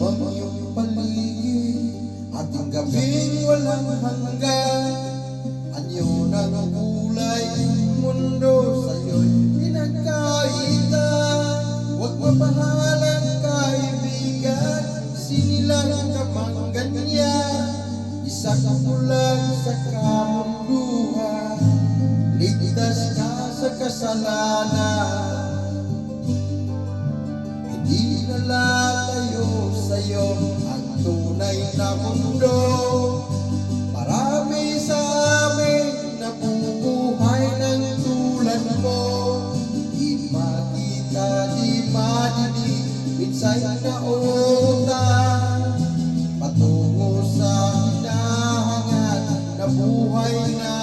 ang iyong paligid, ating gabing walang hanggan. Anyo ng kulay mundo sa'yo'y pinagkaita. Huwag mapahalang kaibigan, sinilang ka mang ganyan. Isang bulag sa kamunduhan, ligtas ka sa kasalanan. Hindi nalalayo sa'yo ang tunay na mundo. Marami sa amin na bubuhay ng tulad mo. Di makita, di madinig, minsay na utang patungo sa hinahangad na buhay na